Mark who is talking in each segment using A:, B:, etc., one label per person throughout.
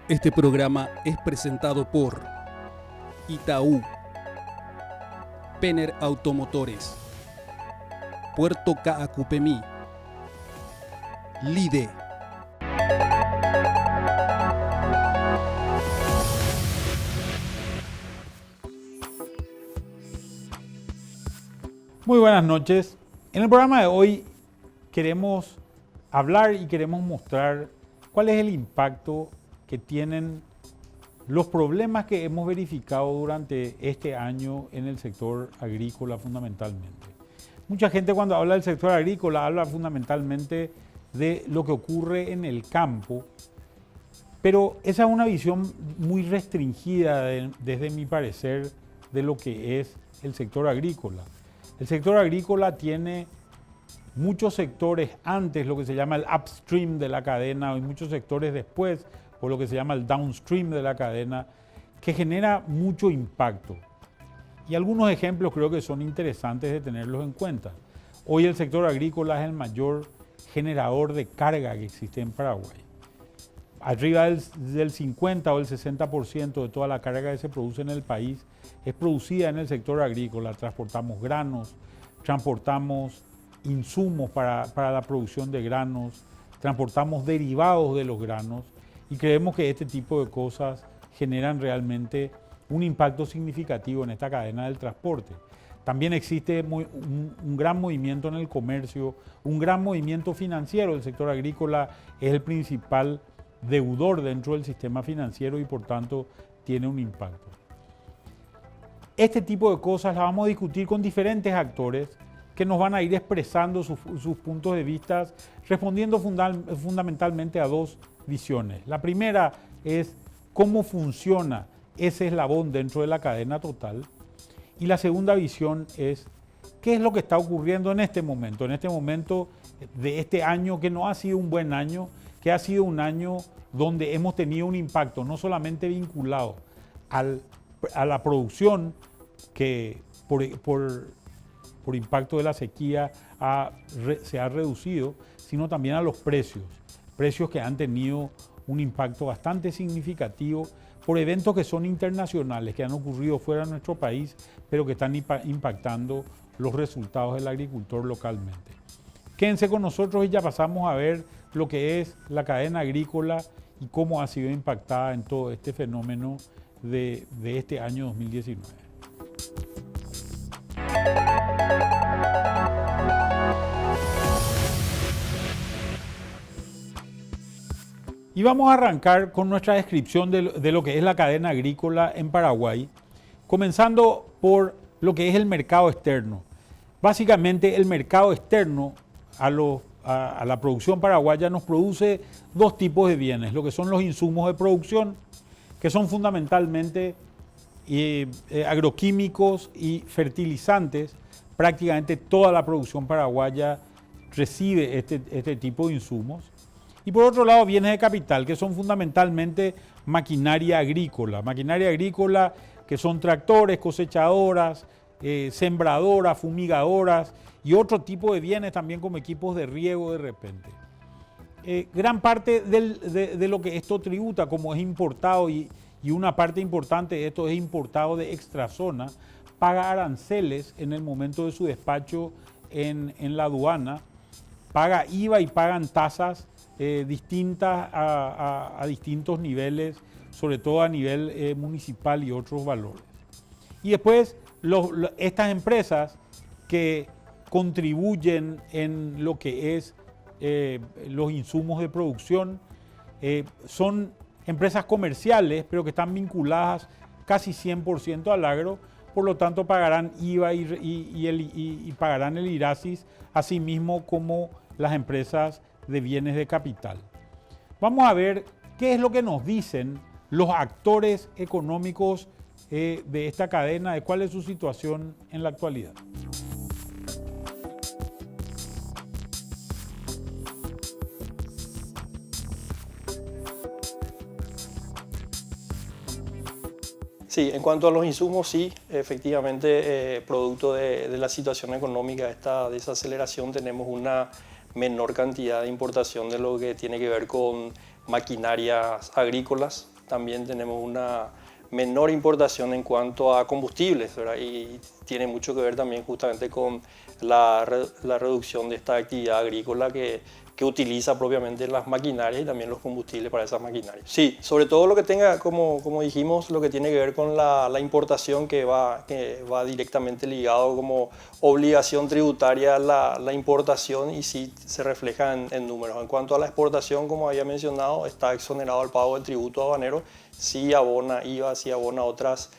A: Este programa es presentado por Itaú, Penner Automotores, Puerto Caacupemí, Lide.
B: Muy buenas noches. En el programa de hoy queremos hablar y queremos mostrar cuál es el impacto que tienen los problemas que hemos verificado durante este año en el sector agrícola fundamentalmente. Mucha gente cuando habla del sector agrícola habla fundamentalmente de lo que ocurre en el campo, pero esa es una visión muy restringida desde mi parecer de lo que es el sector agrícola. El sector agrícola tiene muchos sectores antes, lo que se llama el upstream de la cadena, y muchos sectores después, por lo que se llama el downstream de la cadena, que genera mucho impacto. Y algunos ejemplos creo que son interesantes de tenerlos en cuenta. Hoy el sector agrícola es el mayor generador de carga que existe en Paraguay. Arriba del 50 o el 60% de toda la carga que se produce en el país es producida en el sector agrícola. Transportamos granos, transportamos insumos para la producción de granos, transportamos derivados de los granos y creemos que este tipo de cosas generan realmente un impacto significativo en esta cadena del transporte. También existe un gran movimiento en el comercio, un gran movimiento financiero. El sector agrícola es el principal deudor dentro del sistema financiero y por tanto tiene un impacto. Este tipo de cosas las vamos a discutir con diferentes actores que nos van a ir expresando sus puntos de vista, respondiendo fundamentalmente a dos visiones. La primera es cómo funciona ese eslabón dentro de la cadena total y la segunda visión es qué es lo que está ocurriendo en este momento de este año que no ha sido un buen año, que ha sido un año donde hemos tenido un impacto no solamente vinculado a la producción que por impacto de la sequía se ha reducido, sino también a los precios que han tenido un impacto bastante significativo por eventos que son internacionales, que han ocurrido fuera de nuestro país, pero que están impactando los resultados del agricultor localmente. Quédense con nosotros y ya pasamos a ver lo que es la cadena agrícola y cómo ha sido impactada en todo este fenómeno de este año 2019. Y vamos a arrancar con nuestra descripción de lo que es la cadena agrícola en Paraguay, comenzando por lo que es el mercado externo. Básicamente el mercado externo a la producción paraguaya nos produce dos tipos de bienes, lo que son los insumos de producción, que son fundamentalmente agroquímicos y fertilizantes. Prácticamente toda la producción paraguaya recibe este tipo de insumos. Y por otro lado, bienes de capital, que son fundamentalmente maquinaria agrícola que son tractores, cosechadoras, sembradoras, fumigadoras y otro tipo de bienes también como equipos de riego de repente. Gran parte de lo que esto tributa, como es importado y una parte importante de esto es importado de extrazona, paga aranceles en el momento de su despacho en la aduana, paga IVA y pagan tasas distintas a distintos niveles, sobre todo a nivel municipal y otros valores. Y después estas empresas que contribuyen en lo que es los insumos de producción son empresas comerciales, pero que están vinculadas casi 100% al agro, por lo tanto pagarán IVA y pagarán el IRASIS, así mismo como las empresas de bienes de capital. Vamos a ver qué es lo que nos dicen los actores económicos de esta cadena, de cuál es su situación en la actualidad.
C: Sí, en cuanto a los insumos, sí, efectivamente, producto de la situación económica, esta desaceleración, tenemos una menor cantidad de importación de lo que tiene que ver con maquinarias agrícolas, también tenemos una menor importación en cuanto a combustibles, ¿verdad? Y tiene mucho que ver también justamente con la reducción de esta actividad agrícola que utiliza propiamente las maquinarias y también los combustibles para esas maquinarias. Sí, sobre todo lo que tenga, como dijimos, lo que tiene que ver con la importación que va directamente ligado como obligación tributaria la importación y sí se refleja en números. En cuanto a la exportación, como había mencionado, está exonerado el pago del tributo aduanero, sí abona IVA, sí abona otras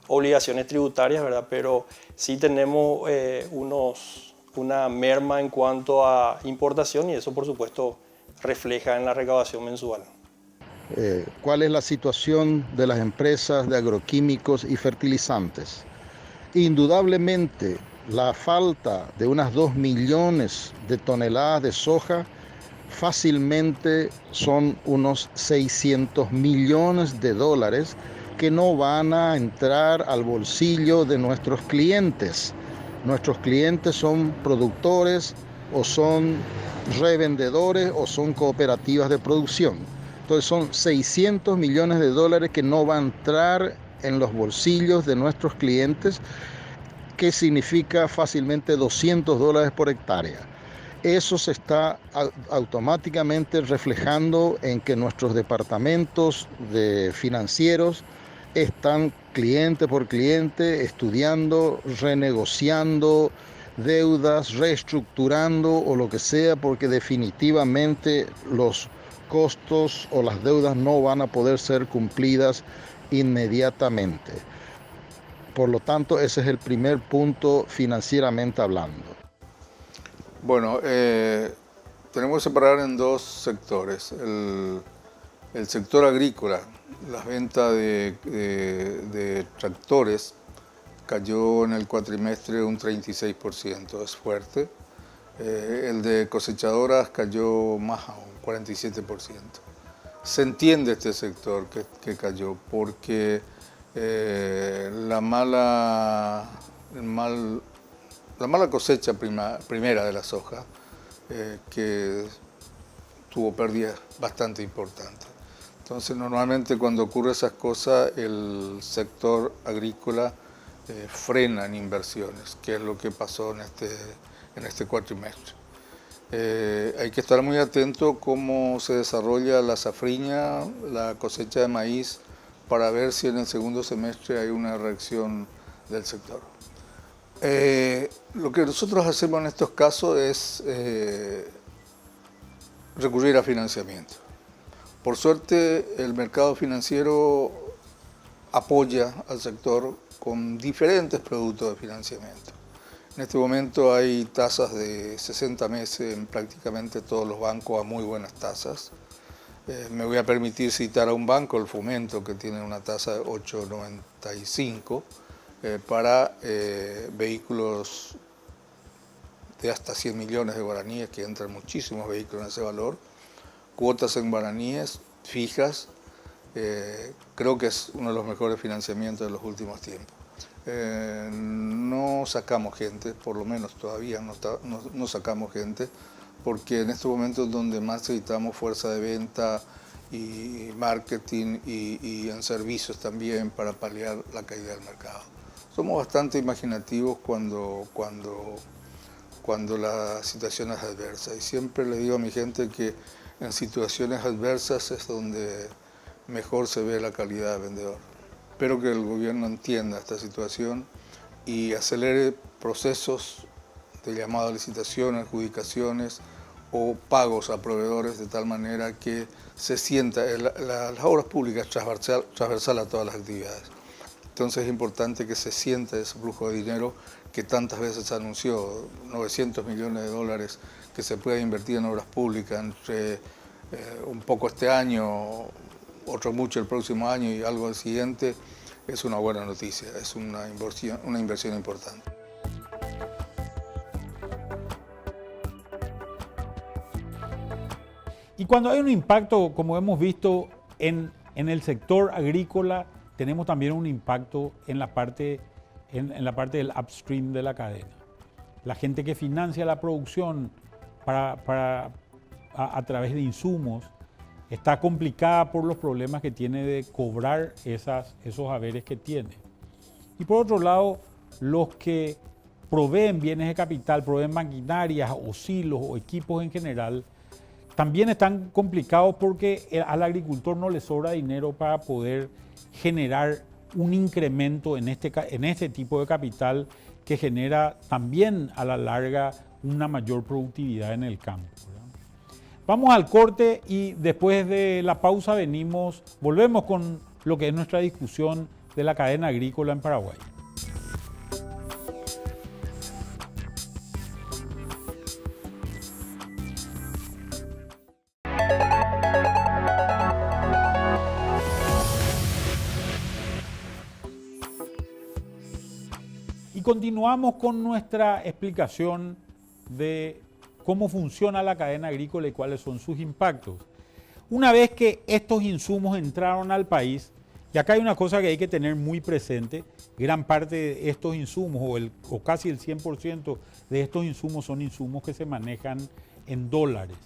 C: obligaciones tributarias, ¿verdad? Pero sí tenemos una merma en cuanto a importación y eso por supuesto refleja en la recaudación mensual.
D: ¿Cuál es la situación de las empresas de agroquímicos y fertilizantes? Indudablemente, la falta de unas 2 millones de toneladas de soja fácilmente son unos 600 millones de dólares que no van a entrar al bolsillo de nuestros clientes. Nuestros clientes son productores o son revendedores o son cooperativas de producción. Entonces son 600 millones de dólares que no van a entrar en los bolsillos de nuestros clientes, que significa fácilmente $200 por hectárea. Eso se está automáticamente reflejando en que nuestros departamentos financieros están cliente por cliente estudiando, renegociando deudas, reestructurando o lo que sea, porque definitivamente los costos o las deudas no van a poder ser cumplidas inmediatamente. Por lo tanto, ese es el primer punto financieramente hablando.
E: Bueno, tenemos que separar en dos sectores. El sector agrícola, las ventas de tractores cayó en el cuatrimestre un 36%, es fuerte. El de cosechadoras cayó más aún, 47%. Se entiende este sector que cayó porque la mala cosecha primera de la soja, que tuvo pérdidas bastante importantes. Entonces, normalmente cuando ocurre esas cosas, el sector agrícola frena en inversiones, que es lo que pasó en este cuatrimestre. Hay que estar muy atento cómo se desarrolla la safriña, la cosecha de maíz, para ver si en el segundo semestre hay una reacción del sector. Lo que nosotros hacemos en estos casos es recurrir a financiamiento. Por suerte, el mercado financiero apoya al sector con diferentes productos de financiamiento. En este momento hay tasas de 60 meses en prácticamente todos los bancos a muy buenas tasas. Me voy a permitir citar a un banco, el Fomento, que tiene una tasa de 8,95 para vehículos de hasta 100 millones de guaraníes, que entran muchísimos vehículos en ese valor, cuotas en guaraníes fijas. Creo que es uno de los mejores financiamientos de los últimos tiempos. No sacamos gente, por lo menos todavía no sacamos gente, porque en estos momentos donde más necesitamos fuerza de venta y marketing y en servicios también para paliar la caída del mercado. Somos bastante imaginativos cuando la situación es adversa, y siempre le digo a mi gente que en situaciones adversas es donde mejor se ve la calidad de vendedor. Espero que el gobierno entienda esta situación y acelere procesos de llamado a licitaciones, adjudicaciones o pagos a proveedores, de tal manera que se sienta las obras públicas transversal a todas las actividades. Entonces es importante que se sienta ese flujo de dinero que tantas veces se anunció, 900 millones de dólares que se puede invertir en obras públicas entre un poco este año, otro mucho el próximo año y algo al siguiente. Es una buena noticia, es una inversión importante.
B: Y cuando hay un impacto, como hemos visto en el sector agrícola, tenemos también un impacto en la parte del upstream de la cadena. La gente que financia la producción a través de insumos está complicada por los problemas que tiene de cobrar esos haberes que tiene. Y por otro lado, los que proveen bienes de capital, proveen maquinarias o silos o equipos en general, también están complicados porque al agricultor no le sobra dinero para poder generar un incremento en este tipo de capital que genera también a la larga una mayor productividad en el campo, ¿verdad? Vamos al corte y después de la pausa volvemos con lo que es nuestra discusión de la cadena agrícola en Paraguay. Y continuamos con nuestra explicación de cómo funciona la cadena agrícola y cuáles son sus impactos. Una vez que estos insumos entraron al país, y acá hay una cosa que hay que tener muy presente, gran parte de estos insumos, o casi el 100% de estos insumos son insumos que se manejan en dólares.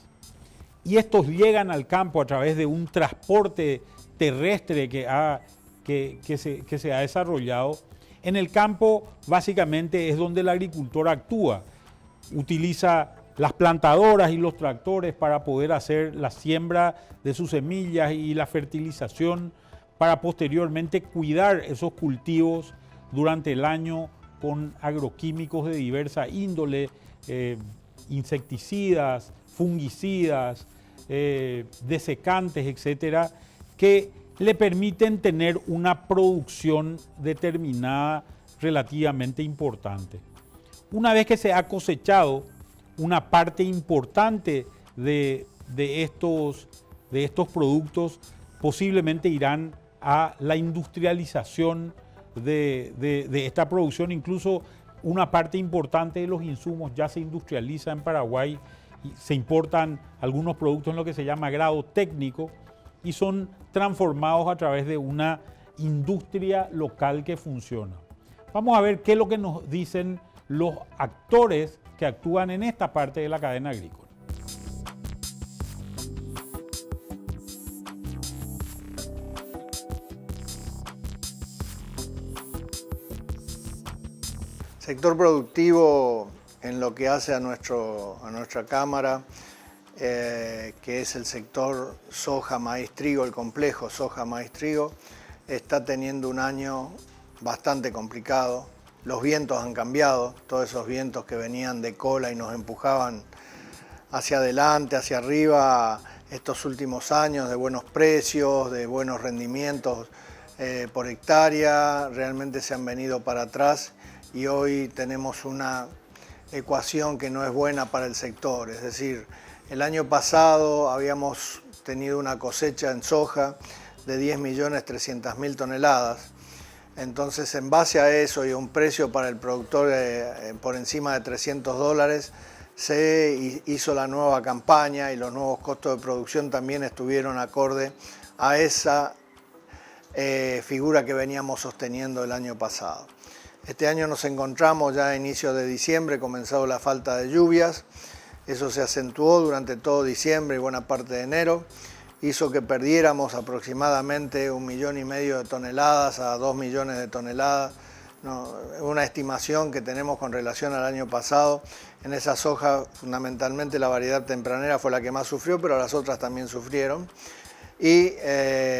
B: Y estos llegan al campo a través de un transporte terrestre que se ha desarrollado. En el campo básicamente es donde el agricultor actúa, utiliza las plantadoras y los tractores para poder hacer la siembra de sus semillas y la fertilización para posteriormente cuidar esos cultivos durante el año con agroquímicos de diversa índole, insecticidas, fungicidas, desecantes, etcétera, que le permiten tener una producción determinada relativamente importante. Una vez que se ha cosechado una parte importante de estos productos, posiblemente irán a la industrialización de esta producción. Incluso una parte importante de los insumos ya se industrializa en Paraguay y se importan algunos productos en lo que se llama grado técnico y son transformados a través de una industria local que funciona. Vamos a ver qué es lo que nos dicen los actores que actúan en esta parte de la cadena agrícola.
F: Sector productivo en lo que hace a nuestra Cámara, que es el sector soja, maíz, trigo, el complejo soja, maíz, trigo, está teniendo un año bastante complicado. Los vientos han cambiado, todos esos vientos que venían de cola y nos empujaban hacia adelante, hacia arriba, estos últimos años de buenos precios, de buenos rendimientos por hectárea, realmente se han venido para atrás y hoy tenemos una ecuación que no es buena para el sector. Es decir, el año pasado habíamos tenido una cosecha en soja de 10.300.000 toneladas. Entonces, en base a eso y a un precio para el productor por encima de $300, se hizo la nueva campaña y los nuevos costos de producción también estuvieron acorde a esa figura que veníamos sosteniendo el año pasado. Este año nos encontramos ya a inicios de diciembre, comenzado la falta de lluvias. Eso se acentuó durante todo diciembre y buena parte de enero. Hizo que perdiéramos aproximadamente 1,5 millones de toneladas a 2 millones de toneladas. Una estimación que tenemos con relación al año pasado. En esa soja, fundamentalmente la variedad tempranera fue la que más sufrió, pero las otras también sufrieron. Y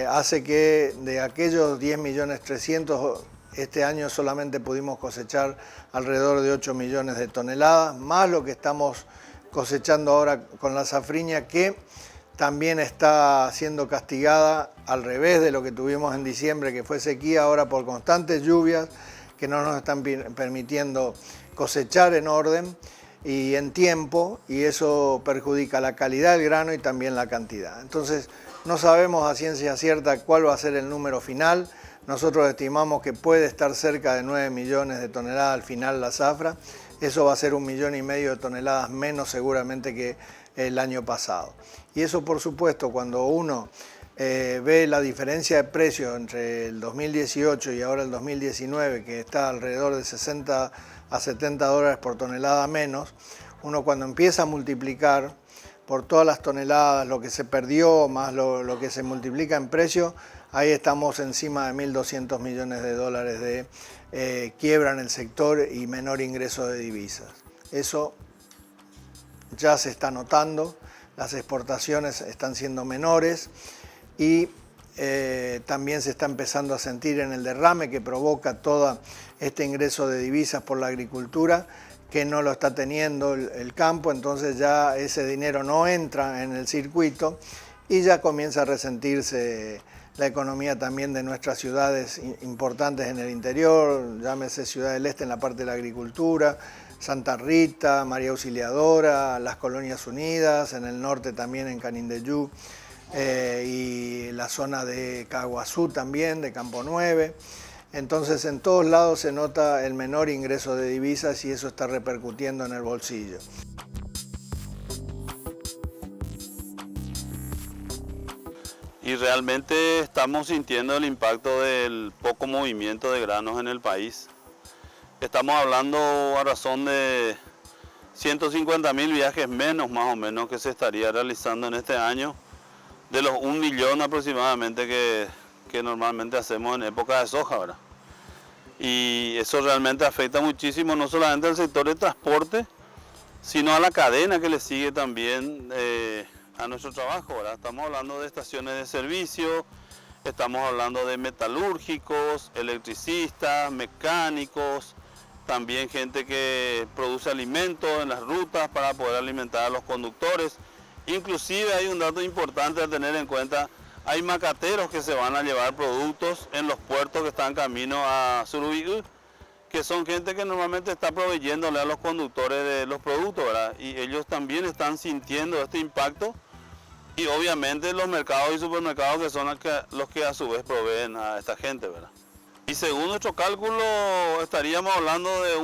F: hace que de aquellos 10.300.000, este año solamente pudimos cosechar alrededor de 8 millones de toneladas, más lo que estamos cosechando ahora con la safriña, que también está siendo castigada al revés de lo que tuvimos en diciembre, que fue sequía, ahora por constantes lluvias que no nos están permitiendo cosechar en orden y en tiempo, y eso perjudica la calidad del grano y también la cantidad. Entonces, no sabemos a ciencia cierta cuál va a ser el número final. Nosotros estimamos que puede estar cerca de 9 millones de toneladas al final la zafra. Eso va a ser 1,5 millones de toneladas menos seguramente que el año pasado. Y eso, por supuesto, cuando uno ve la diferencia de precios entre el 2018 y ahora el 2019, que está alrededor de 60 a 70 dólares por tonelada menos, uno cuando empieza a multiplicar por todas las toneladas, lo que se perdió, más lo que se multiplica en precio, ahí estamos encima de 1.200 millones de dólares de quiebra en el sector y menor ingreso de divisas. Eso ya se está notando, las exportaciones están siendo menores y también se está empezando a sentir en el derrame que provoca todo este ingreso de divisas por la agricultura, que no lo está teniendo el campo, entonces ya ese dinero no entra en el circuito y ya comienza a resentirse la economía también de nuestras ciudades importantes en el interior, llámese Ciudad del Este en la parte de la agricultura, Santa Rita, María Auxiliadora, las Colonias Unidas, en el norte también en Canindeyú, y la zona de Caguazú también, de Campo 9. Entonces en todos lados se nota el menor ingreso de divisas y eso está repercutiendo en el bolsillo.
G: Y realmente estamos sintiendo el impacto del poco movimiento de granos en el país. Estamos hablando a razón de 150.000 viajes menos más o menos que se estaría realizando en este año, de los 1 millón aproximadamente que normalmente hacemos en época de soja, ¿verdad? Y eso realmente afecta muchísimo no solamente al sector de transporte, sino a la cadena que le sigue también a nuestro trabajo, ¿verdad? Estamos hablando de estaciones de servicio, estamos hablando de metalúrgicos, electricistas, mecánicos, también gente que produce alimentos en las rutas para poder alimentar a los conductores. Inclusive hay un dato importante a tener en cuenta, hay macateros que se van a llevar productos en los puertos que están camino a Surubí, que son gente que normalmente está proveyéndole a los conductores de los productos, ¿verdad? Y ellos también están sintiendo este impacto y obviamente los mercados y supermercados que son los que a su vez proveen a esta gente, ¿verdad? Y según nuestro cálculo estaríamos hablando de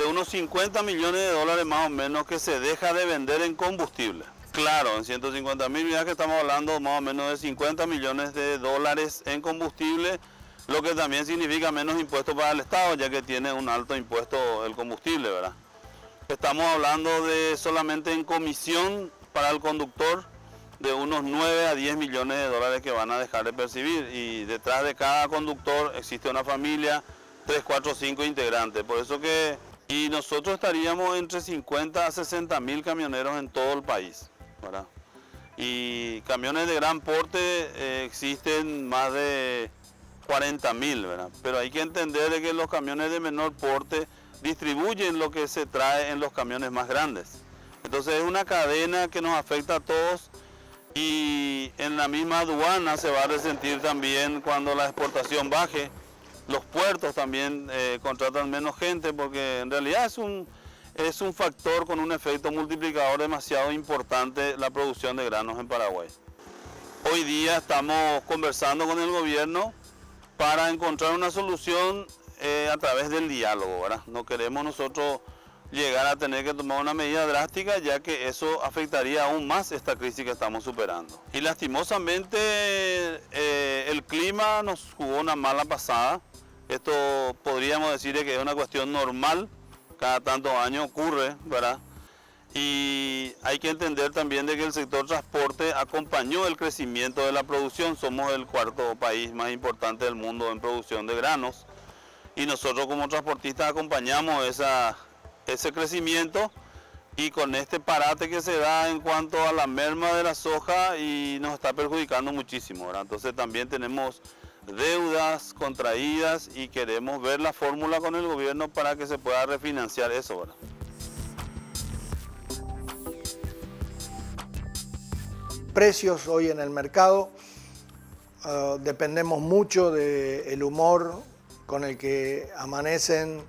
G: unos 50 millones de dólares más o menos que se deja de vender en combustible. Claro, en 150.000 viajes estamos hablando más o menos de 50 millones de dólares en combustible, lo que también significa menos impuestos para el Estado, ya que tiene un alto impuesto el combustible, ¿verdad? Estamos hablando de solamente en comisión para el conductor de unos 9 a 10 millones de dólares que van a dejar de percibir, y detrás de cada conductor existe una familia, 3, 4, 5 integrantes, por eso que y nosotros estaríamos entre 50 a 60.000 camioneros en todo el país, ¿verdad? Y camiones de gran porte existen más de 40.000, ¿verdad? Pero hay que entender de que los camiones de menor porte distribuyen lo que se trae en los camiones más grandes. Entonces es una cadena que nos afecta a todos y en la misma aduana se va a resentir también cuando la exportación baje. Los puertos también contratan menos gente porque en realidad es un factor con un efecto multiplicador demasiado importante la producción de granos en Paraguay. Hoy día estamos conversando con el gobierno para encontrar una solución a través del diálogo, ¿verdad? No queremos nosotros llegar a tener que tomar una medida drástica, ya que eso afectaría aún más esta crisis que estamos superando. Y lastimosamente el clima nos jugó una mala pasada. Esto podríamos decir que es una cuestión normal, cada tantos años ocurre, ¿verdad? Y hay que entender también de que el sector transporte acompañó el crecimiento de la producción. Somos el 4º país más importante del mundo en producción de granos y nosotros como transportistas acompañamos ese crecimiento, y con este parate que se da en cuanto a la merma de la soja y nos está perjudicando muchísimo, ¿verdad? Entonces también tenemos deudas contraídas y queremos ver la fórmula con el gobierno para que se pueda refinanciar eso, ¿verdad?
F: Precios hoy en el mercado, dependemos mucho del humor con el que amanecen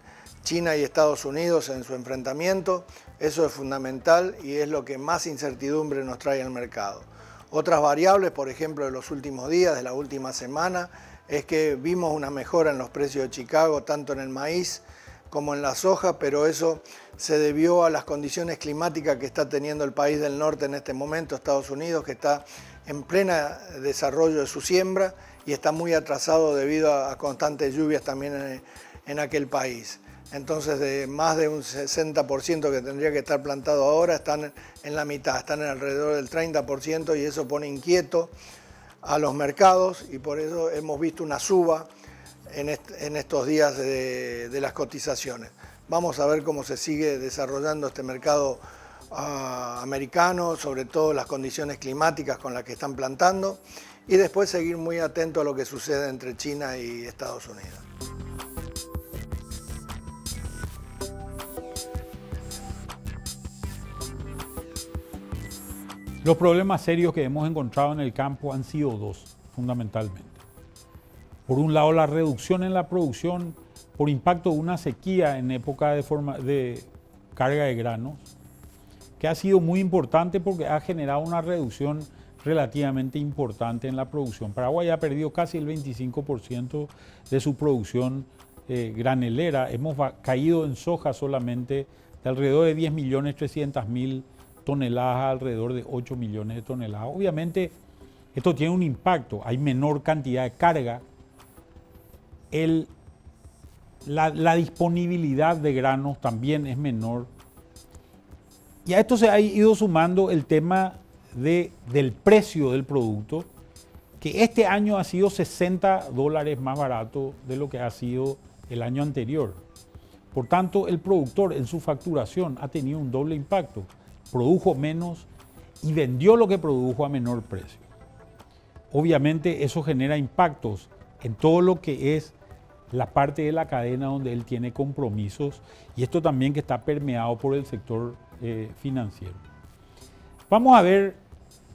F: China y Estados Unidos en su enfrentamiento. Eso es fundamental y es lo que más incertidumbre nos trae al mercado. Otras variables, por ejemplo, de los últimos días, de la última semana, es que vimos una mejora en los precios de Chicago, tanto en el maíz como en la soja, pero eso se debió a las condiciones climáticas que está teniendo el país del norte en este momento, Estados Unidos, que está en plena desarrollo de su siembra y está muy atrasado debido a constantes lluvias también en aquel país. Entonces, de más de un 60% que tendría que estar plantado ahora, están en la mitad, están alrededor del 30%, y eso pone inquieto a los mercados, y por eso hemos visto una suba en estos días de las cotizaciones. Vamos a ver cómo se sigue desarrollando este mercado americano, sobre todo las condiciones climáticas con las que están plantando, y después seguir muy atento a lo que sucede entre China y Estados Unidos.
B: Los problemas serios que hemos encontrado en el campo han sido dos, fundamentalmente. Por un lado, la reducción en la producción por impacto de una sequía en época de carga de granos, que ha sido muy importante porque ha generado una reducción relativamente importante en la producción. Paraguay ha perdido casi el 25% de su producción granelera. Hemos caído en soja solamente de alrededor de 10.300.000 toneladas a alrededor de 8 millones de toneladas. Obviamente, esto tiene un impacto. Hay menor cantidad de carga. La disponibilidad de granos también es menor. Y a esto se ha ido sumando el tema del precio del producto, que este año ha sido $60 más barato de lo que ha sido el año anterior. Por tanto, el productor en su facturación ha tenido un doble impacto. Produjo menos y vendió lo que produjo a menor precio. Obviamente eso genera impactos en todo lo que es la parte de la cadena donde él tiene compromisos, y esto también que está permeado por el sector financiero. Vamos a ver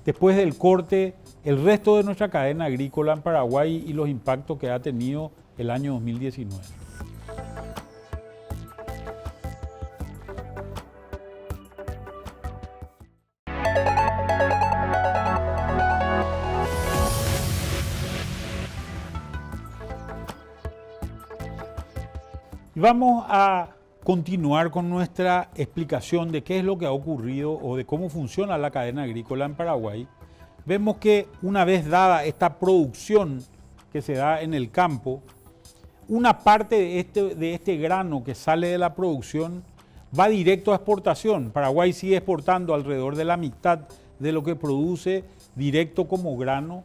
B: después del corte el resto de nuestra cadena agrícola en Paraguay y los impactos que ha tenido el año 2019. Vamos a continuar con nuestra explicación de qué es lo que ha ocurrido o de cómo funciona la cadena agrícola en Paraguay. Vemos que una vez dada esta producción que se da en el campo, una parte de este grano que sale de la producción va directo a exportación. Paraguay sigue exportando alrededor de la mitad de lo que produce directo como grano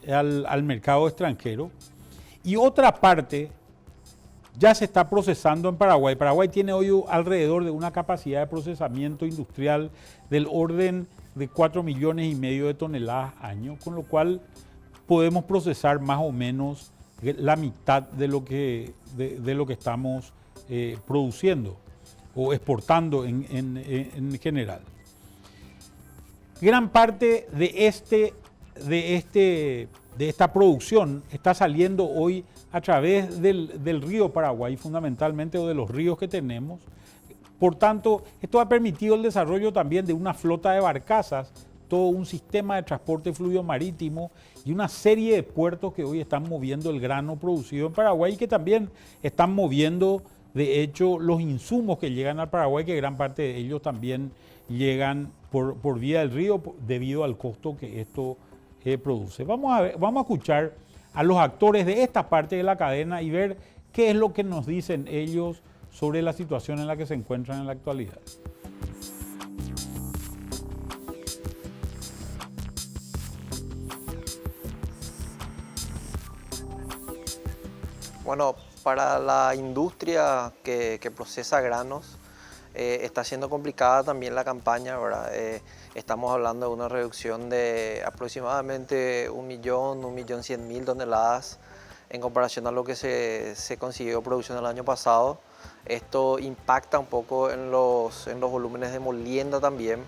B: al mercado extranjero. Y otra parte ya se está procesando en Paraguay. Paraguay tiene hoy alrededor de una capacidad de procesamiento industrial del orden de 4,5 millones de toneladas año, con lo cual podemos procesar más o menos la mitad de lo que estamos produciendo o exportando en general. Gran parte de esta producción está saliendo hoy a través del río Paraguay, fundamentalmente, o de los ríos que tenemos. Por tanto, esto ha permitido el desarrollo también de una flota de barcazas, todo un sistema de transporte fluvial marítimo y una serie de puertos que hoy están moviendo el grano producido en Paraguay y que también están moviendo, de hecho, los insumos que llegan al Paraguay, que gran parte de ellos también llegan por vía del río debido al costo que esto produce. Vamos a escuchar a los actores de esta parte de la cadena y ver qué es lo que nos dicen ellos sobre la situación en la que se encuentran en la actualidad.
H: Bueno, para la industria que procesa granos, está siendo complicada también la campaña, ¿verdad? Estamos hablando de una reducción de aproximadamente 1.100.000 toneladas en comparación a lo que se consiguió producción el año pasado. Esto impacta un poco en los volúmenes de molienda también,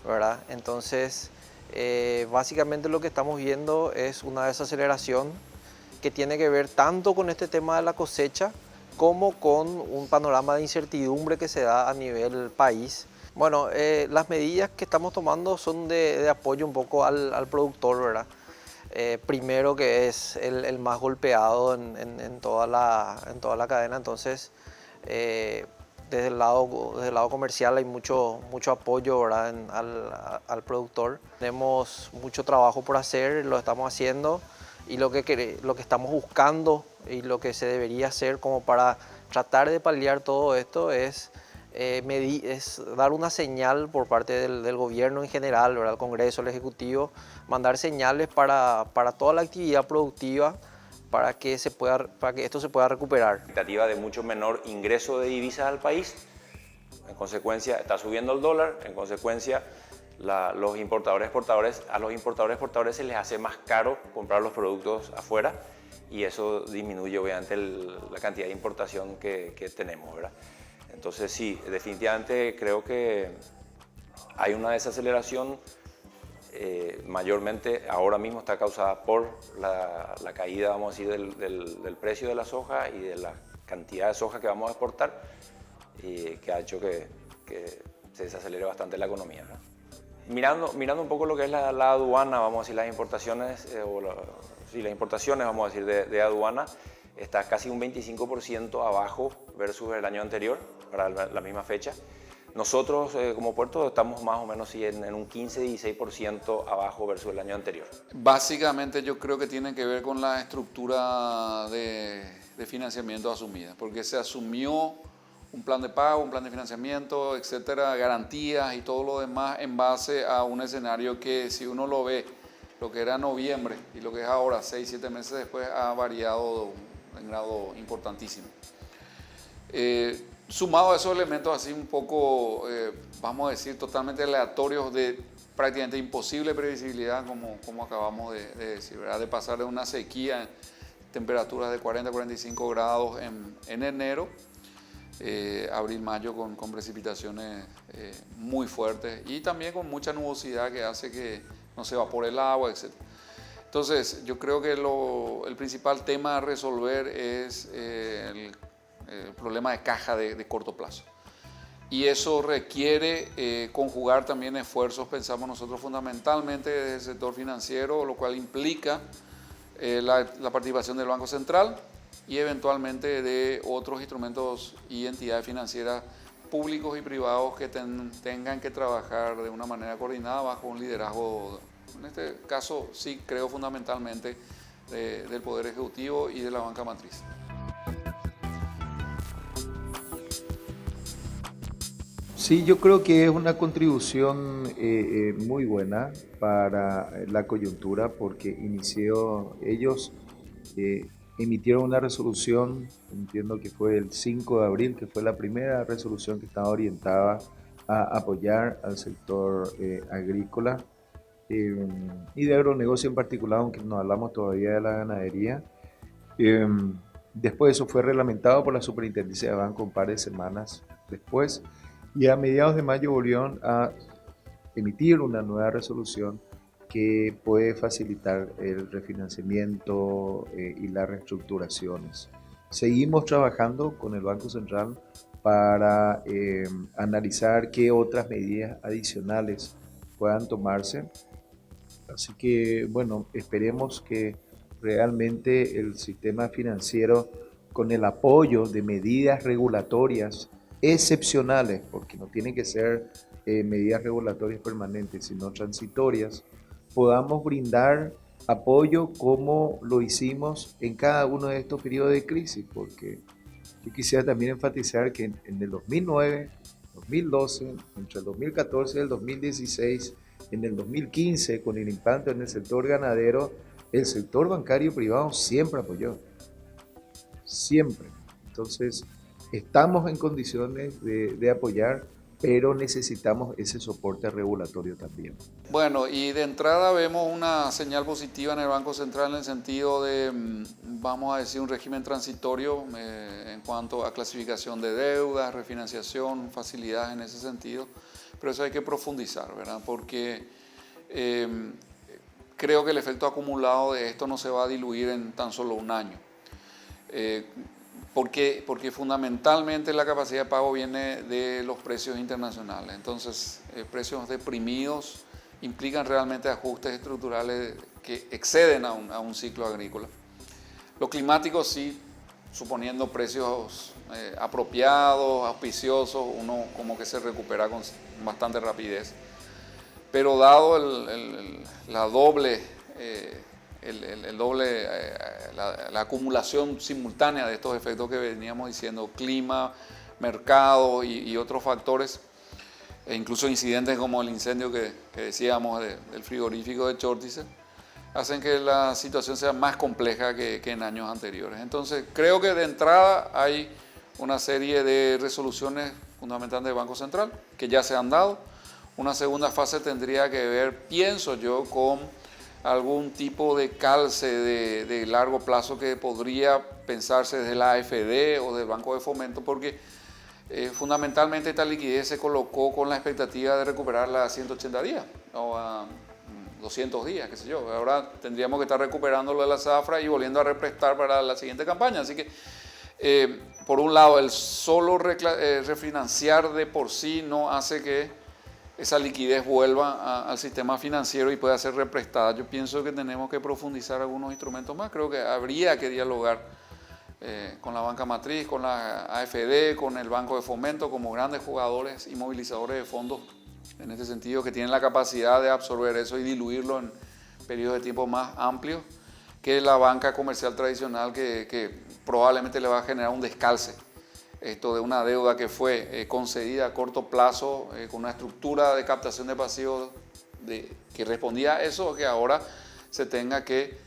H: ¿verdad? Entonces, básicamente lo que estamos viendo es una desaceleración que tiene que ver tanto con este tema de la cosecha como con un panorama de incertidumbre que se da a nivel país. Bueno, las medidas que estamos tomando son de apoyo un poco al productor, ¿verdad? Primero, que es el más golpeado en toda la cadena. Entonces, desde el lado comercial hay mucho apoyo, ¿verdad? al productor. Tenemos mucho trabajo por hacer, lo estamos haciendo, y lo que estamos buscando y lo que se debería hacer como para tratar de paliar todo esto es dar una señal por parte del gobierno en general, ¿verdad? El Congreso, el Ejecutivo, mandar señales para toda la actividad productiva para que esto se pueda recuperar.
I: Expectativa de mucho menor ingreso de divisas al país, en consecuencia está subiendo el dólar, en consecuencia a los importadores exportadores se les hace más caro comprar los productos afuera y eso disminuye obviamente la cantidad de importación que tenemos, ¿verdad? Entonces sí, definitivamente creo que hay una desaceleración, mayormente ahora mismo está causada por la caída, vamos a decir, del precio de la soja y de la cantidad de soja que vamos a exportar, que ha hecho que se desacelere bastante la economía, ¿verdad? Mirando un poco lo que es la aduana, vamos a decir, las importaciones, las importaciones, vamos a decir, de aduana, está casi un 25% abajo versus el año anterior, para la misma fecha. Nosotros como puerto estamos más o menos en un 15-16% abajo versus el año anterior.
J: Básicamente yo creo que tiene que ver con la estructura de financiamiento asumida, porque se asumió un plan de pago, un plan de financiamiento, etcétera, garantías y todo lo demás en base a un escenario que si uno lo ve, lo que era noviembre y lo que es ahora, 6-7 meses después, ha variado en grado importantísimo. Sumado a esos elementos así un poco, vamos a decir, totalmente aleatorios de prácticamente imposible previsibilidad, como acabamos de decir, ¿verdad? De pasar de una sequía en temperaturas de 40-45 grados en enero, abril-mayo con precipitaciones muy fuertes y también con mucha nubosidad que hace que no se evapore el agua, etc. Entonces, yo creo que el principal tema a resolver es el problema de caja de corto plazo. Y eso requiere conjugar también esfuerzos, pensamos nosotros, fundamentalmente desde el sector financiero, lo cual implica la participación del Banco Central y eventualmente de otros instrumentos y entidades financieras públicos y privados que tengan que trabajar de una manera coordinada bajo un liderazgo, en este caso sí creo fundamentalmente del Poder Ejecutivo y de la banca matriz.
K: Sí, yo creo que es una contribución muy buena para la coyuntura porque ellos emitieron una resolución, entiendo que fue el 5 de abril, que fue la primera resolución que estaba orientada a apoyar al sector agrícola y de agronegocio en particular, aunque no hablamos todavía de la ganadería. Después eso fue reglamentado por la Superintendencia de Banco un par de semanas después. Y a mediados de mayo volvieron a emitir una nueva resolución que puede facilitar el refinanciamiento y las reestructuraciones. Seguimos trabajando con el Banco Central para analizar qué otras medidas adicionales puedan tomarse. Así que, bueno, esperemos que realmente el sistema financiero, con el apoyo de medidas regulatorias excepcionales, porque no tienen que ser medidas regulatorias permanentes, sino transitorias, podamos brindar apoyo como lo hicimos en cada uno de estos periodos de crisis, porque yo quisiera también enfatizar que en el 2009, 2012, entre el 2014 y el 2016, en el 2015, con el impacto en el sector ganadero, el sector bancario privado siempre apoyó, siempre. Entonces, estamos en condiciones de apoyar, pero necesitamos ese soporte regulatorio también.
J: Bueno, y de entrada vemos una señal positiva en el Banco Central en el sentido de, vamos a decir, un régimen transitorio en cuanto a clasificación de deudas, refinanciación, facilidades en ese sentido, pero eso hay que profundizar, ¿verdad? Porque creo que el efecto acumulado de esto no se va a diluir en tan solo un año. Porque fundamentalmente la capacidad de pago viene de los precios internacionales. Entonces, precios deprimidos implican realmente ajustes estructurales que exceden a un ciclo agrícola. Lo climático sí, suponiendo precios apropiados, auspiciosos, uno como que se recupera con bastante rapidez. Pero dado la doble el doble, la acumulación simultánea de estos efectos que veníamos diciendo, clima, mercado y otros factores, e incluso incidentes como el incendio que decíamos del frigorífico de Chortice, hacen que la situación sea más compleja que en años anteriores. Entonces, creo que de entrada hay una serie de resoluciones fundamentales del Banco Central que ya se han dado. Una segunda fase tendría que ver, pienso yo, con algún tipo de calce de largo plazo que podría pensarse desde la AFD o del Banco de Fomento, porque fundamentalmente esta liquidez se colocó con la expectativa de recuperarla a 180 días o a 200 días, qué sé yo. Ahora tendríamos que estar recuperando lo de la zafra y volviendo a represtar para la siguiente campaña. Así que, por un lado, el solo refinanciar de por sí no hace que esa liquidez vuelva al sistema financiero y pueda ser represtada. Yo pienso que tenemos que profundizar algunos instrumentos más. Creo que habría que dialogar con la banca matriz, con la AFD, con el Banco de Fomento, como grandes jugadores y movilizadores de fondos en este sentido, que tienen la capacidad de absorber eso y diluirlo en periodos de tiempo más amplios que la banca comercial tradicional, que probablemente le va a generar un descalce. Esto de una deuda que fue concedida a corto plazo, con una estructura de captación de pasivos que respondía a eso, que ahora se tenga que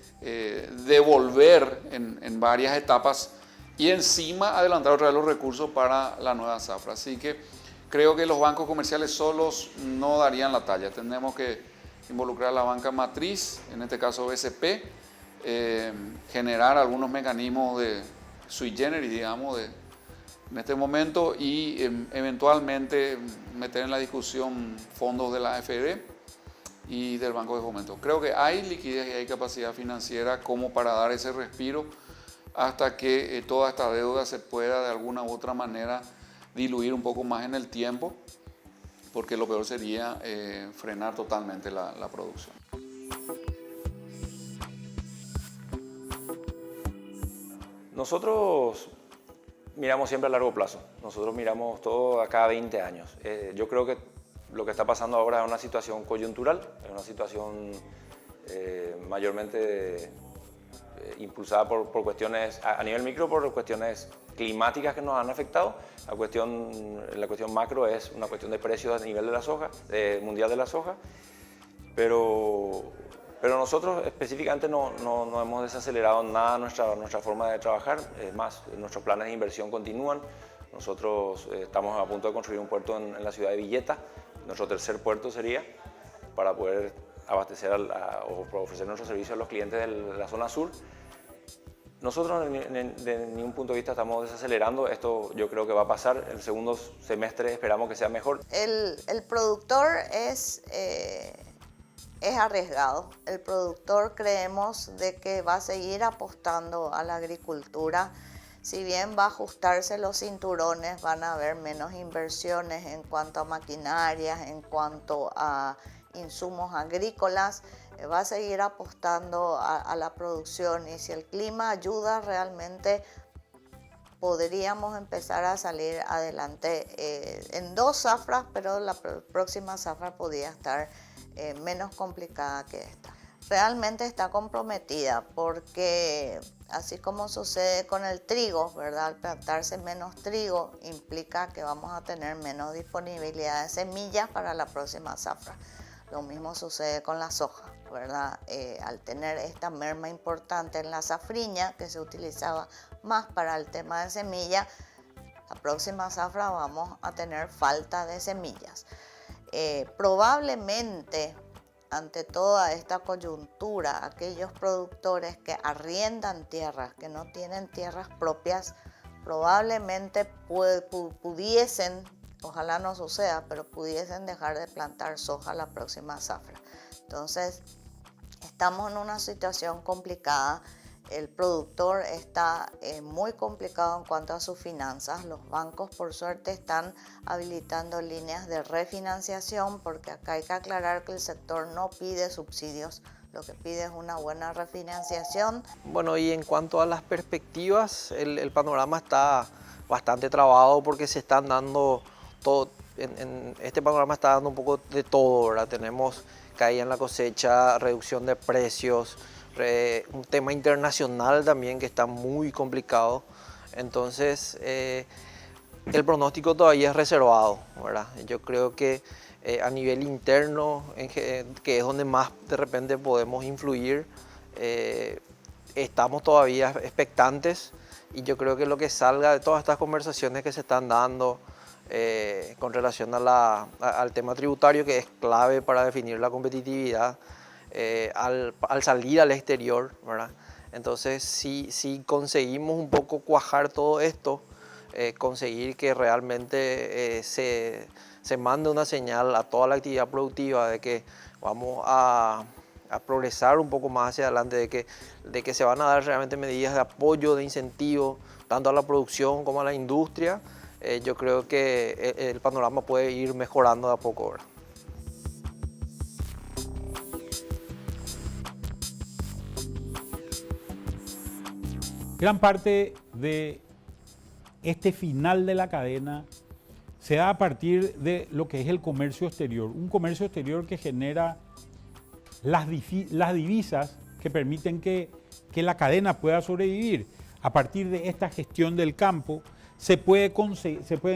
J: devolver en varias etapas y encima adelantar otra vez los recursos para la nueva zafra. Así que creo que los bancos comerciales solos no darían la talla. Tenemos que involucrar a la banca matriz, en este caso BCP, generar algunos mecanismos de sui generis, digamos, en este momento, y eventualmente meter en la discusión fondos de la AFD y del Banco de Fomento. Creo que hay liquidez y hay capacidad financiera como para dar ese respiro hasta que toda esta deuda se pueda de alguna u otra manera diluir un poco más en el tiempo, porque lo peor sería frenar totalmente la producción.
I: Nosotros miramos siempre a largo plazo. Nosotros miramos todo a cada 20 años. Yo creo que lo que está pasando ahora es una situación coyuntural, es una situación mayormente impulsada por cuestiones a nivel micro, por cuestiones climáticas que nos han afectado. La cuestión macro es una cuestión de precios a nivel de la soja, mundial de la soja, pero nosotros específicamente no hemos desacelerado nada nuestra forma de trabajar. Es más, nuestros planes de inversión continúan. Nosotros estamos a punto de construir un puerto en la ciudad de Villeta. Nuestro tercer puerto sería para poder abastecer o ofrecer nuestro servicio a los clientes de la zona sur. Nosotros de ningún punto de vista estamos desacelerando. Esto yo creo que va a pasar. El segundo semestre esperamos que sea mejor.
L: El productor es arriesgado. El productor creemos de que va a seguir apostando a la agricultura. Si bien va a ajustarse los cinturones, van a haber menos inversiones en cuanto a maquinarias, en cuanto a insumos agrícolas, va a seguir apostando a la producción, y si el clima ayuda realmente podríamos empezar a salir adelante en 2 zafras, pero la próxima zafra podría estar menos complicada que esta. Realmente está comprometida porque así como sucede con el trigo, ¿verdad? Al plantarse menos trigo implica que vamos a tener menos disponibilidad de semillas para la próxima zafra. Lo mismo sucede con la soja, ¿verdad? Al tener esta merma importante en la safriña, que se utilizaba más para el tema de semilla, la próxima zafra vamos a tener falta de semillas. Probablemente, ante toda esta coyuntura, aquellos productores que arriendan tierras, que no tienen tierras propias, probablemente pudiesen, ojalá no suceda, pero pudiesen dejar de plantar soja la próxima zafra. Entonces, estamos en una situación complicada. El productor está muy complicado en cuanto a sus finanzas. Los bancos, por suerte, están habilitando líneas de refinanciación, porque acá hay que aclarar que el sector no pide subsidios, lo que pide es una buena refinanciación.
H: Bueno, y en cuanto a las perspectivas, el panorama está bastante trabado porque se están dando todo. En este panorama está dando un poco de todo, ¿verdad? Tenemos caída en la cosecha, reducción de precios, un tema internacional también que está muy complicado. Entonces, el pronóstico todavía es reservado, ¿verdad? Yo creo que a nivel interno, que es donde más de repente podemos influir, estamos todavía expectantes, y yo creo que lo que salga de todas estas conversaciones que se están dando con relación al tema tributario, que es clave para definir la competitividad, al salir al exterior, ¿verdad? Entonces, si conseguimos un poco cuajar todo esto, conseguir que realmente se mande una señal a toda la actividad productiva de que vamos a progresar un poco más hacia adelante, de que se van a dar realmente medidas de apoyo, de incentivo, tanto a la producción como a la industria, yo creo que el panorama puede ir mejorando de a poco, ¿verdad?
B: Gran parte de este final de la cadena se da a partir de lo que es el comercio exterior. Un comercio exterior que genera las divisas que permiten que la cadena pueda sobrevivir. A partir de esta gestión del campo se pueden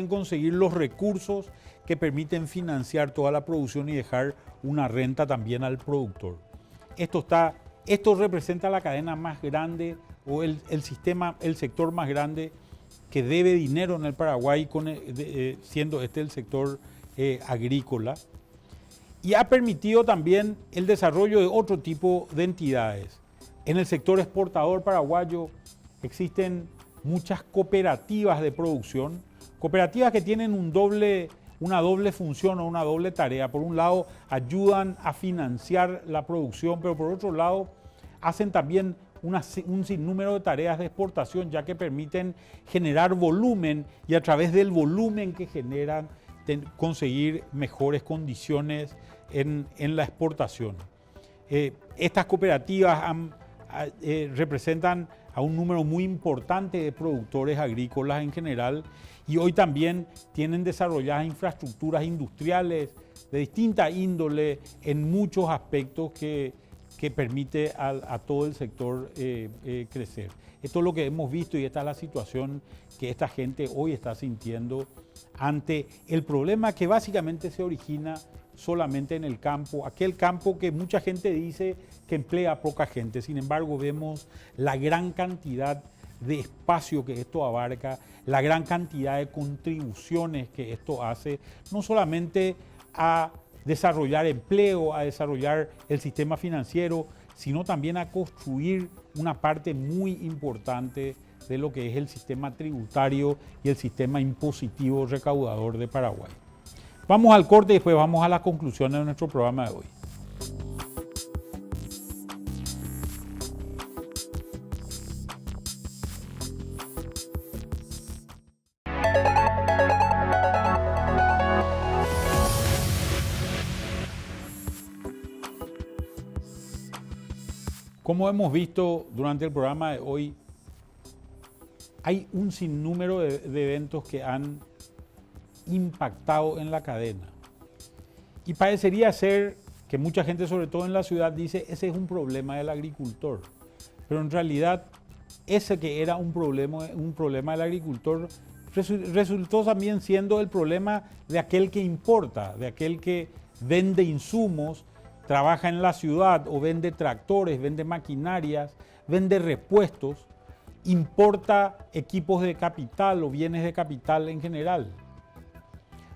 B: conseguir los recursos que permiten financiar toda la producción y dejar una renta también al productor. Esto representa la cadena más grande o el sector más grande que debe dinero en el Paraguay, siendo este el sector agrícola, y ha permitido también el desarrollo de otro tipo de entidades. En el sector exportador paraguayo existen muchas cooperativas de producción, cooperativas que tienen una doble función o una doble tarea. Por un lado, ayudan a financiar la producción, pero por otro lado, hacen también un sinnúmero de tareas de exportación, ya que permiten generar volumen y a través del volumen que generan conseguir mejores condiciones en la exportación. Estas cooperativas representan a un número muy importante de productores agrícolas en general, y hoy también tienen desarrolladas infraestructuras industriales de distinta índole en muchos aspectos que permite a todo el sector crecer. Esto es lo que hemos visto y esta es la situación que esta gente hoy está sintiendo ante el problema que básicamente se origina solamente en el campo, aquel campo que mucha gente dice que emplea a poca gente. Sin embargo, vemos la gran cantidad de espacio que esto abarca, la gran cantidad de contribuciones que esto hace, no solamente a desarrollar empleo, a desarrollar el sistema financiero, sino también a construir una parte muy importante de lo que es el sistema tributario y el sistema impositivo recaudador de Paraguay. Vamos al corte y después vamos a las conclusiones de nuestro programa de hoy. Como hemos visto durante el programa de hoy, hay un sinnúmero de eventos que han impactado en la cadena. Y parecería ser que mucha gente, sobre todo en la ciudad, dice ese es un problema del agricultor. Pero en realidad, ese que era un problema del agricultor, resultó también siendo el problema de aquel que importa, de aquel que vende insumos, trabaja en la ciudad o vende tractores, vende maquinarias, vende repuestos, importa equipos de capital o bienes de capital en general.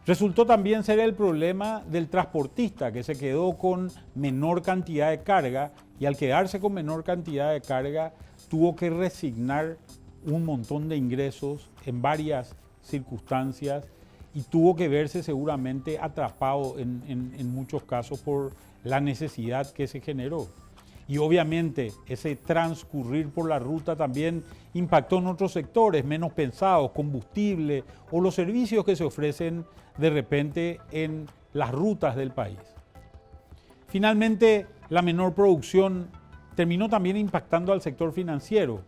B: Resultó también ser el problema del transportista, que se quedó con menor cantidad de carga y al quedarse con menor cantidad de carga tuvo que resignar un montón de ingresos en varias circunstancias y tuvo que verse seguramente atrapado en muchos casos por la necesidad que se generó. Y obviamente ese transcurrir por la ruta también impactó en otros sectores menos pensados, combustible o los servicios que se ofrecen de repente en las rutas del país. Finalmente, la menor producción terminó también impactando al sector financiero,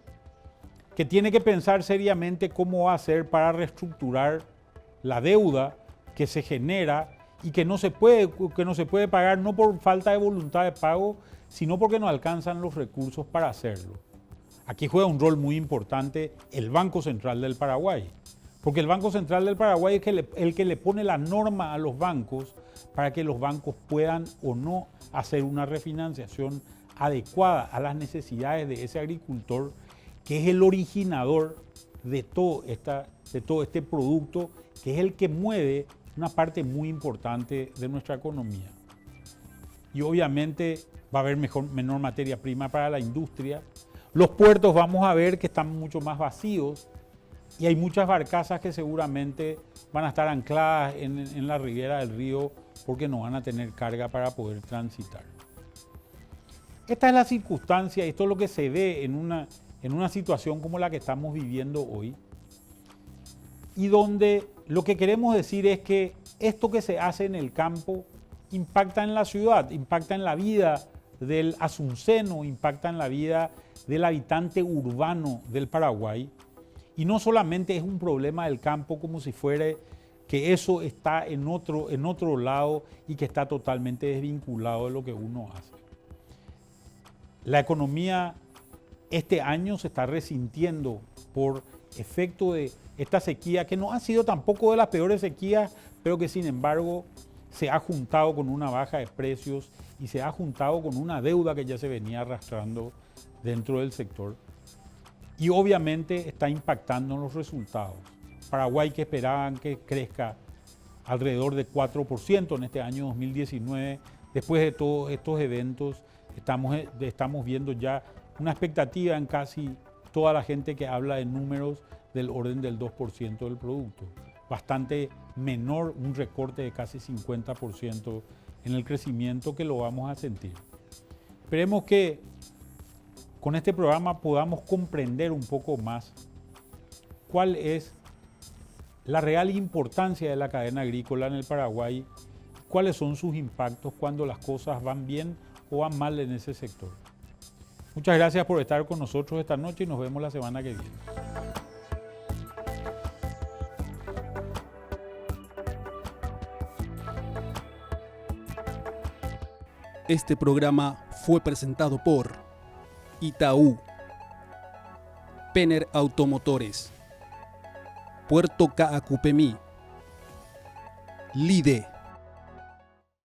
B: que tiene que pensar seriamente cómo va a hacer para reestructurar la deuda que se genera y que no se puede pagar no por falta de voluntad de pago, sino porque no alcanzan los recursos para hacerlo. Aquí juega un rol muy importante el Banco Central del Paraguay, porque el Banco Central del Paraguay es el que le pone la norma a los bancos para que los bancos puedan o no hacer una refinanciación adecuada a las necesidades de ese agricultor, que es el originador de todo este producto, que es el que mueve una parte muy importante de nuestra economía. Y obviamente va a haber menor materia prima para la industria. Los puertos vamos a ver que están mucho más vacíos y hay muchas barcazas que seguramente van a estar ancladas en la ribera del río porque no van a tener carga para poder transitar. Esta es la circunstancia, esto es lo que se ve en una situación como la que estamos viviendo hoy, y donde lo que queremos decir es que esto que se hace en el campo impacta en la ciudad, impacta en la vida del asunceno, impacta en la vida del habitante urbano del Paraguay, y no solamente es un problema del campo como si fuera que eso está en otro lado y que está totalmente desvinculado de lo que uno hace. La economía este año se está resintiendo por efecto de esta sequía, que no ha sido tampoco de las peores sequías, pero que sin embargo se ha juntado con una baja de precios y se ha juntado con una deuda que ya se venía arrastrando dentro del sector. Y obviamente está impactando en los resultados. Paraguay, que esperaban que crezca alrededor de 4% en este año 2019, después de todos estos eventos, estamos viendo ya una expectativa en casi toda la gente que habla de números del orden del 2% del producto. Bastante menor, un recorte de casi 50% en el crecimiento que lo vamos a sentir. Esperemos que con este programa podamos comprender un poco más cuál es la real importancia de la cadena agrícola en el Paraguay, cuáles son sus impactos cuando las cosas van bien o van mal en ese sector. Muchas gracias por estar con nosotros esta noche y nos vemos la semana que viene.
A: Este programa fue presentado por Itaú, Penner Automotores, Puerto Caacupemí, Lide,